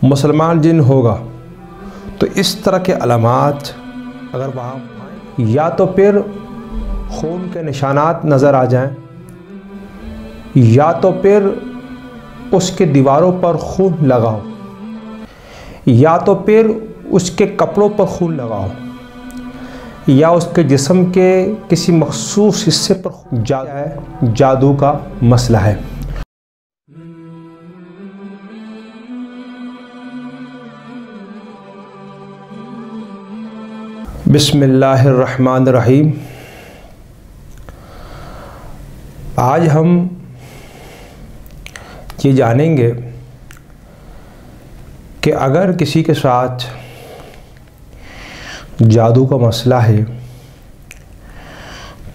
मुसलमान जिन होगा तो इस तरह के अलामात अगर वहाँ या तो फिर खून के निशानात नज़र आ जाएं, या तो फिर उसके दीवारों पर खून लगाओ, या तो फिर उसके कपड़ों पर खून लगाओ, या उसके जिस्म के किसी मखसूस हिस्से पर जादू का मसला है। बिस्मिल्लाहिर्रहमानिर्रहीम। आज हम ये जानेंगे कि अगर किसी के साथ जादू का मसला है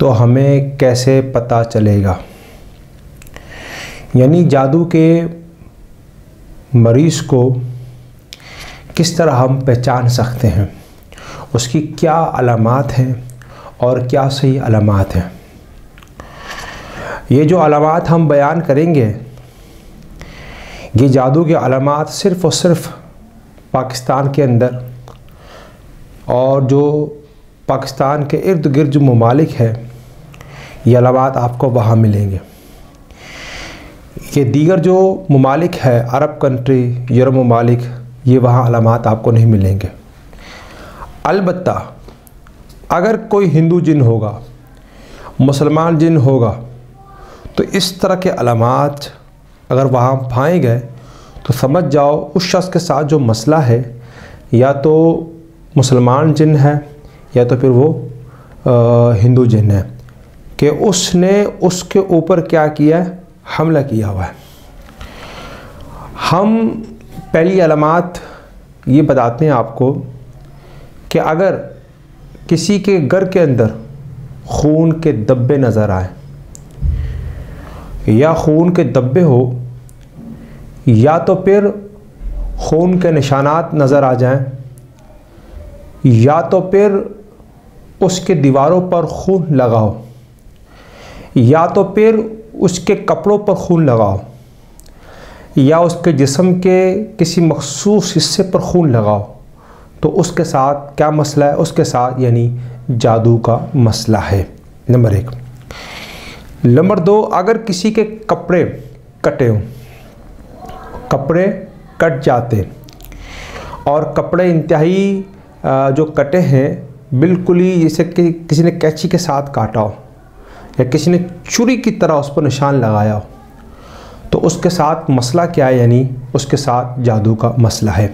तो हमें कैसे पता चलेगा, यानी जादू के मरीज़ को किस तरह हम पहचान सकते हैं, उसकी क्या अलामात हैं और क्या सही अलामात हैं। ये जो अलामात हम बयान करेंगे ये जादू के अलामात सिर्फ़ और सिर्फ पाकिस्तान के अंदर और जो पाकिस्तान के इर्द गिर्द जो ममालिक है ये अलामात आपको वहाँ मिलेंगे। ये दीगर जो ममालिक है, अरब कंट्री, यूरोप ममालिक, ये वहाँ अलामात आपको नहीं मिलेंगे। अलबत्ता अगर कोई हिंदू जिन होगा, मुसलमान जिन होगा तो इस तरह के अलामात अगर वहाँ पाए गए तो समझ जाओ उस शख्स के साथ जो मसला है या तो मुसलमान जिन है या तो फिर वो हिंदू जिन है कि उसने उसके ऊपर क्या किया है, हमला किया हुआ है। हम पहली अलामात ये बताते हैं आपको कि अगर किसी के घर के अंदर खून के धब्बे नज़र आए, या खून के धब्बे हो, या तो फिर खून के निशानात नज़र आ जाएं, या तो फिर उसके दीवारों पर खून लगाओ, या तो फिर उसके कपड़ों पर खून लगाओ, या उसके जिस्म के किसी मखसूस हिस्से पर खून लगाओ, तो उसके साथ क्या मसला है, उसके साथ यानी जादू का मसला है। नंबर 1। नंबर 2, अगर किसी के कपड़े कटे हों, कपड़े कट जाते और कपड़े इंतहाई जो कटे हैं बिल्कुल ही जैसे कि किसी ने कैंची के साथ काटा हो या किसी ने छुरी की तरह उस पर निशान लगाया हो, तो उसके साथ मसला क्या है, यानी उसके साथ जादू का मसला है।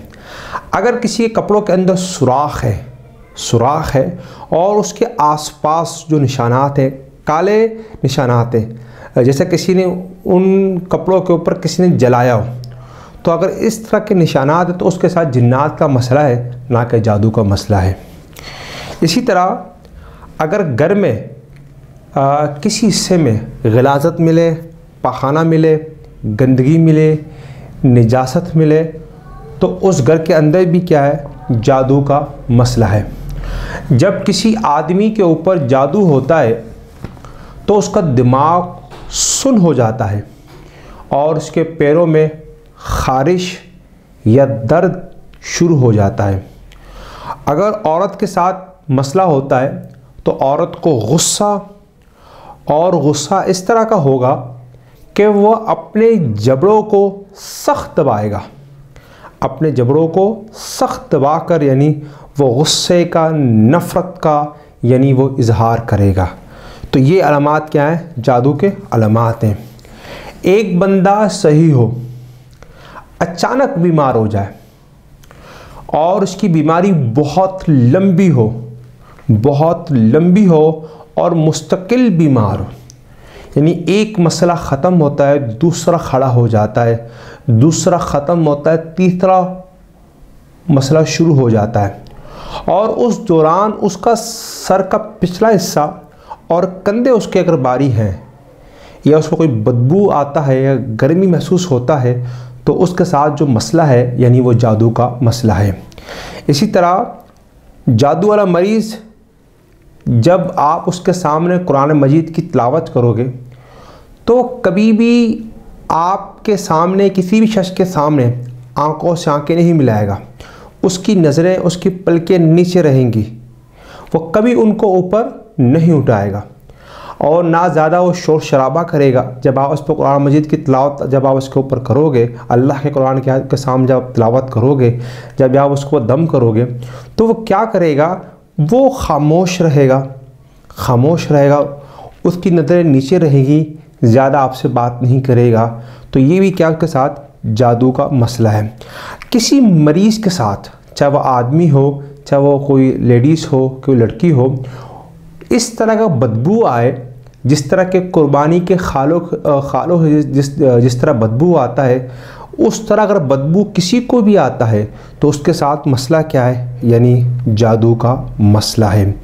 अगर किसी के कपड़ों के अंदर सुराख है और उसके आसपास जो निशानात हैं, काले निशानात हैं, जैसे किसी ने उन कपड़ों के ऊपर किसी ने जलाया हो, तो अगर इस तरह के निशानात हैं तो उसके साथ जिन्नात का मसला है, ना कि जादू का मसला है। इसी तरह अगर घर में किसी हिस्से में ग़िलाज़त मिले, पाखाना मिले, गंदगी मिले, निजासत मिले, तो उस घर के अंदर भी क्या है, जादू का मसला है। जब किसी आदमी के ऊपर जादू होता है तो उसका दिमाग सुन्न हो जाता है और उसके पैरों में ख़ारिश या दर्द शुरू हो जाता है। अगर औरत के साथ मसला होता है तो औरत को गुस्सा इस तरह का होगा कि वह अपने जबड़ों को सख्त दबाएगा, अपने जबड़ों को सख्त दबा कर यानी वो गुस्से का, नफ़रत का यानी वो इजहार करेगा। तो ये अलामात क्या हैं, जादू के अलामात हैं। एक बंदा सही हो, अचानक बीमार हो जाए और उसकी बीमारी बहुत लंबी हो और मुस्तकिल बीमार हो, यानी एक मसला ख़त्म होता है दूसरा खड़ा हो जाता है, दूसरा ख़त्म होता है तीसरा मसला शुरू हो जाता है, और उस दौरान उसका सर का पिछला हिस्सा और कंधे उसके अगर भारी हैं या उसको कोई बदबू आता है या गर्मी महसूस होता है तो उसके साथ जो मसला है यानी वो जादू का मसला है। इसी तरह जादू वाला मरीज़ जब आप उसके सामने कुरान मजीद की तिलावत करोगे तो कभी भी आपके सामने, किसी भी शख्स के सामने आंखों से आंखें नहीं मिलाएगा, उसकी नज़रें, उसकी पलकें नीचे रहेंगी, वो कभी उनको ऊपर नहीं उठाएगा और ना ज़्यादा वो शोर शराबा करेगा। जब आप उस पर कुरान मजीद की तिलावत जब आप उसके ऊपर करोगे, अल्लाह के कुरान के सामने जब तिलावत करोगे, जब आप उसको दम करोगे, तो वो क्या करेगा, वो खामोश रहेगा, खामोश रहेगा, उसकी नज़रें नीचे रहेगी, ज़्यादा आपसे बात नहीं करेगा। तो ये भी क्या उसके साथ जादू का मसला है। किसी मरीज़ के साथ, चाहे वो आदमी हो, चाहे वो कोई लेडीज़ हो, कोई लड़की हो, इस तरह का बदबू आए, जिस तरह के कुर्बानी के खालों जिस तरह बदबू आता है, उस तरह अगर बदबू किसी को भी आता है तो उसके साथ मसला क्या है, यानी जादू का मसला है।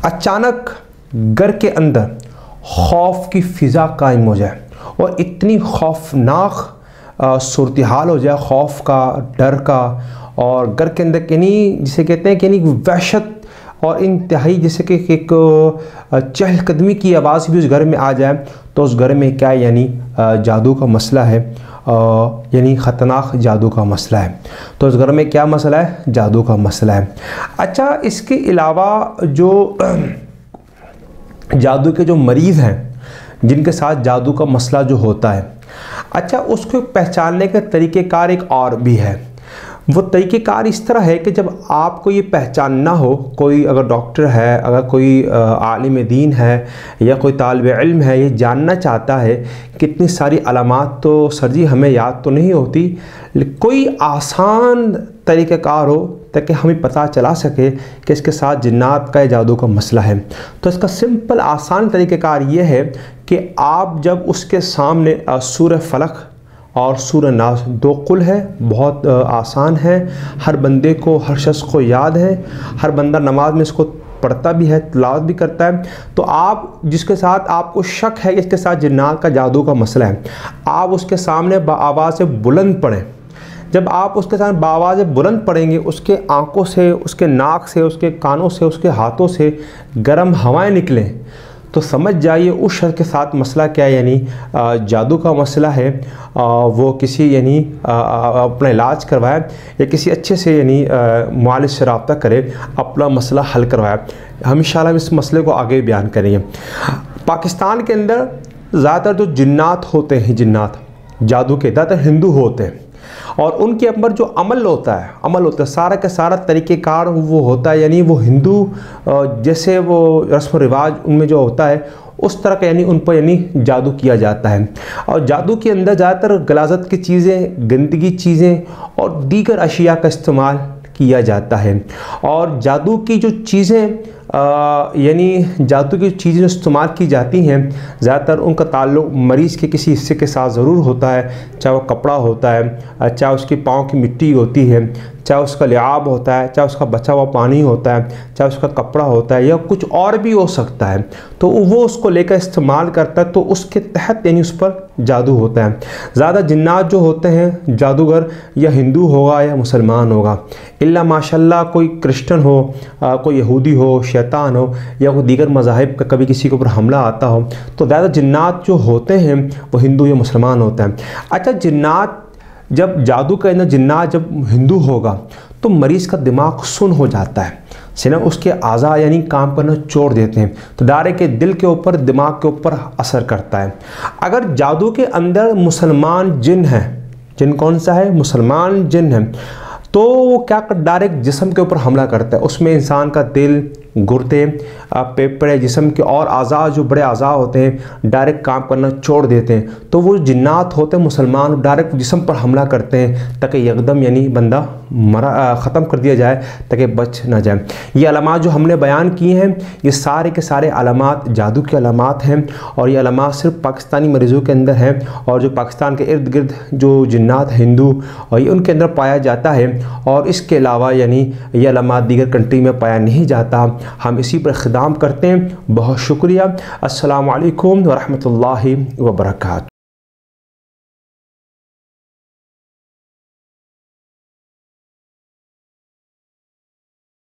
अचानक घर के अंदर खौफ की फ़िज़ा कायम हो जाए और इतनी खौफनाक सूरत हाल हो जाए, खौफ का, डर का, और घर के अंदर यानी जिसे कहते हैं कि यानी वहशत और इंतहाई जैसे कि एक चहलकदमी की आवाज़ भी उस घर में आ जाए, तो उस घर में क्या यानी जादू का मसला है, यानी ख़तरनाक जादू का मसला है। तो उस घर में क्या मसला है, जादू का मसला है। अच्छा, इसके अलावा जो जादू के जो मरीज़ हैं, जिनके साथ जादू का मसला जो होता है, अच्छा, उसको पहचानने के तरीक़ेकार एक और भी है। वो तरीक़ेकार इस तरह है कि जब आपको ये पहचानना हो, कोई अगर डॉक्टर है, अगर कोई आलिम दीन है या कोई तालिब इल्म है, ये जानना चाहता है कितनी सारी अलामात तो सर जी हमें याद तो नहीं होती, कोई आसान तरीक़ेकार हो ताकि हमें पता चला सके कि इसके साथ जिन्नात का या जादू का मसला है। तो इसका सिंपल आसान तरीक़ेकार ये है कि आप जब उसके सामने सूरह फलक और सूरह नास, दो कुल है, बहुत आसान है, हर बंदे को, हर शख्स को याद है, हर बंदा नमाज में इसको पढ़ता भी है, तिलावत भी करता है। तो आप जिसके साथ आपको शक है कि इसके साथ जिन्नात का जादू का मसला है, आप उसके सामने आवाज़ से बुलंद पढ़ें। जब आप उसके साथ बावाज़ बुलंद पड़ेंगे, उसके आँखों से, उसके नाक से, उसके कानों से, उसके हाथों से गर्म हवाएं निकलें, तो समझ जाइए उस शख्स के साथ मसला क्या है, यानी जादू का मसला है। वो किसी यानी अपना इलाज करवाए या किसी अच्छे से यानी मुआलिज से रब्ता करे, अपना मसला हल करवाए। हम इंशाल्लाह इस मसले को आगे बयान करेंगे। पाकिस्तान के अंदर ज़्यादातर जो जिन्नात होते हैं, जिन्नात जादू के ज़्यादातर हिंदू होते हैं, और उनके अंदर जो अमल होता है सारा का सारा तरीक़ेकार वो होता है, यानी वो हिंदू जैसे वो रस्म रिवाज उनमें जो होता है उस तरह का यानी उन पर यानी जादू किया जाता है। और जादू के अंदर ज़्यादातर गलाजत की चीज़ें, गंदगी चीज़ें और दीगर अशिया का इस्तेमाल किया जाता है। और जादू की जो चीज़ें यानी जादू की चीज़ें जो इस्तेमाल की जाती हैं, ज़्यादातर उनका ताल्लुक़ मरीज़ के किसी हिस्से के साथ ज़रूर होता है, चाहे वो कपड़ा होता है, चाहे उसके पाँव की मिट्टी होती है, चाहे उसका लिआब होता है, चाहे उसका बचा हुआ पानी होता है, चाहे उसका कपड़ा होता है, या कुछ और भी हो सकता है। तो वो उसको लेकर इस्तेमाल करता है, तो उसके तहत यानी उस पर जादू होता है। ज़्यादा जिन्नात जो होते हैं, जादूगर या हिंदू होगा या मुसलमान होगा, इल्ला माशाल्लाह कोई क्रिश्चन हो, कोई यहूदी हो, शैतान हो, या कोई दीगर मज़ाहिब का कभी किसी के ऊपर हमला आता हो, तो ज़्यादा जिन्नात जो होते हैं वो हिंदू या मुसलमान होते हैं। अच्छा, जिन्नात जब जादू के अंदर जिन्नात जब हिंदू होगा तो मरीज़ का दिमाग सुन हो जाता है, सिना उसके आज़ा यानी काम करना छोड़ देते हैं, तो दायरे के दिल के ऊपर, दिमाग के ऊपर असर करता है। अगर जादू के अंदर मुसलमान जिन है, जिन कौन सा है, मुसलमान जिन है, तो वो क्या कर डायरेक्ट जिस्म के ऊपर हमला करता है। उसमें इंसान का दिल, गुर्दे, फेफड़े, जिस्म के और आज़ा जो बड़े आज़ा होते हैं डायरेक्ट काम करना छोड़ देते हैं। तो वो जिन्नात होते हैं मुसलमान, डायरेक्ट जिस्म पर हमला करते हैं ताकि एकदम यानी बंदा ख़त्म कर दिया जाए ताकि बच ना जाए। ये अलामात जो हमने बयान किए हैं, ये सारे के सारे अलामात जादू के अलामात हैं, और ये अलामात सिर्फ पाकिस्तानी मरीज़ों के अंदर हैं, और जो पाकिस्तान के इर्द गिर्द जो जिन्नात हिंदू और ये उनके अंदर पाया जाता है, और इसके अलावा यानी ये अलामात दीगर कंट्री में पाया नहीं जाता। हम इसी पर ख़िदाम करते हैं। बहुत शुक्रिया। अस्सलामु अलैकुम व रहमतुल्लाहि व बरकातहू।